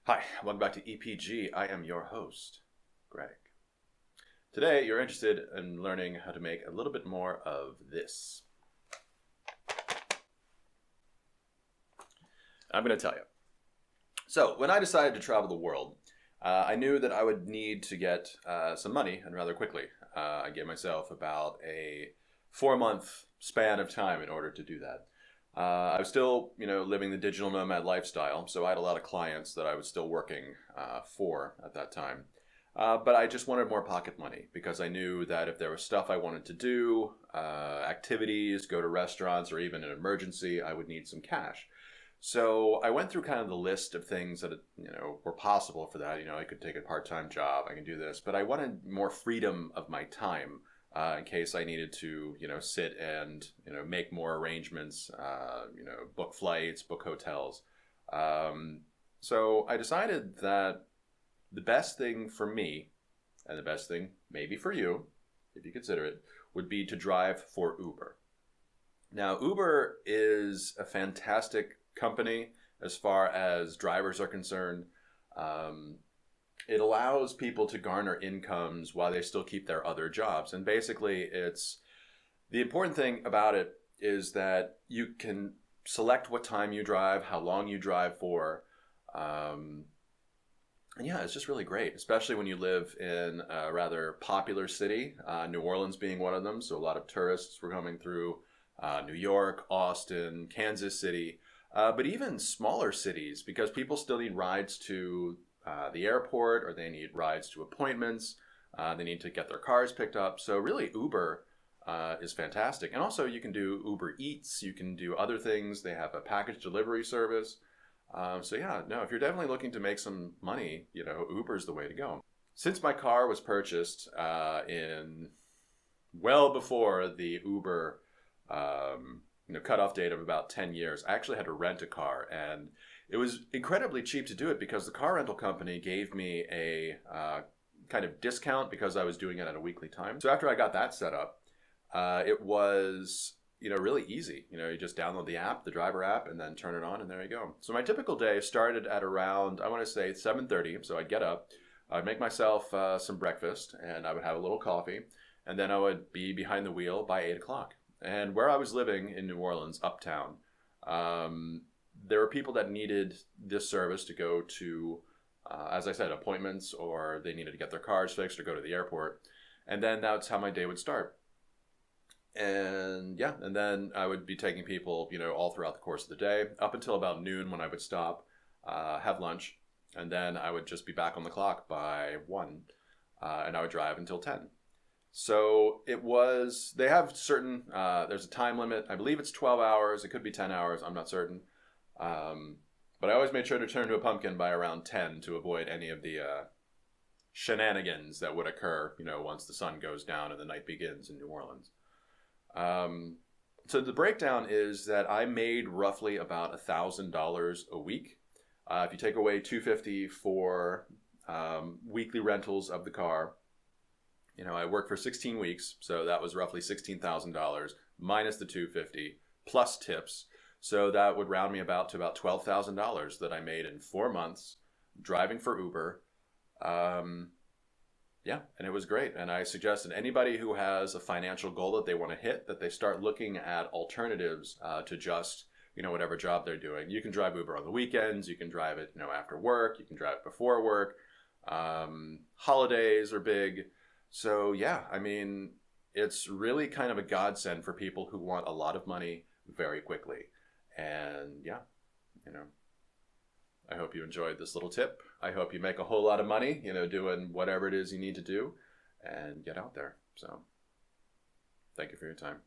Hi, welcome back to EPG. I am your host, Greg. Today, you're interested in learning how to make a little bit more of this. I'm going to tell you. So, when I decided to travel the world, I knew that I would need to get some money, and rather quickly. I gave myself about a 4-month span of time in order to do that. I was still, living the digital nomad lifestyle, so I had a lot of clients that I was still working for at that time. But I just wanted more pocket money because I knew that if there was stuff I wanted to do, activities, go to restaurants, or even an emergency, I would need some cash. So I went through kind of the list of things that were possible for that. I could take a part-time job, I can do this, but I wanted more freedom of my time. In case I needed to, sit and, make more arrangements, book flights, book hotels. So I decided that the best thing for me, and the best thing maybe for you, if you consider it, would be to drive for Uber. Now, Uber is a fantastic company as far as drivers are concerned. It allows people to garner incomes while they still keep their other jobs. And basically, the important thing about it is that you can select what time you drive, how long you drive for. And yeah, it's just really great, especially when you live in a rather popular city, New Orleans being one of them. So a lot of tourists were coming through New York, Austin, Kansas City, but even smaller cities, because people still need rides to the airport, or they need rides to appointments. They need to get their cars picked up. So really, Uber is fantastic. And also, you can do Uber Eats. You can do other things. They have a package delivery service. So yeah, no, if you're definitely looking to make some money, Uber's the way to go. Since my car was purchased in well before the Uber cutoff date of about 10 years, I actually had to rent a car, and it was incredibly cheap to do it because the car rental company gave me a kind of discount because I was doing it at a weekly time. So after I got that set up, it was really easy. You just download the app, the driver app, and then turn it on, and there you go. So my typical day started at around, I want to say 7:30. So I'd get up, I'd make myself some breakfast, and I would have a little coffee, and then I would be behind the wheel by 8 o'clock. And where I was living in New Orleans, uptown, there were people that needed this service to go to, as I said, appointments, or they needed to get their cars fixed or go to the airport. And then that's how my day would start. And yeah, and then I would be taking people, all throughout the course of the day, up until about noon when I would stop, have lunch, and then I would just be back on the clock by 1, and I would drive until 10. So they have certain, there's a time limit. I believe it's 12 hours. It could be 10 hours. I'm not certain. But I always made sure to turn to a pumpkin by around 10 to avoid any of the shenanigans that would occur, once the sun goes down and the night begins in New Orleans. So the breakdown is that I made roughly about $1,000 a week. If you take away $250 for weekly rentals of the car, I worked for 16 weeks, so that was roughly $16,000 minus the $250 plus tips. So that would round me to about $12,000 that I made in 4 months driving for Uber. Yeah, and it was great. And I suggest that anybody who has a financial goal that they want to hit, that they start looking at alternatives to just, whatever job they're doing. You can drive Uber on the weekends. You can drive it, after work. You can drive it before work. Holidays are big. So yeah, it's really kind of a godsend for people who want a lot of money very quickly. And yeah, I hope you enjoyed this little tip. I hope you make a whole lot of money, doing whatever it is you need to do and get out there. So thank you for your time.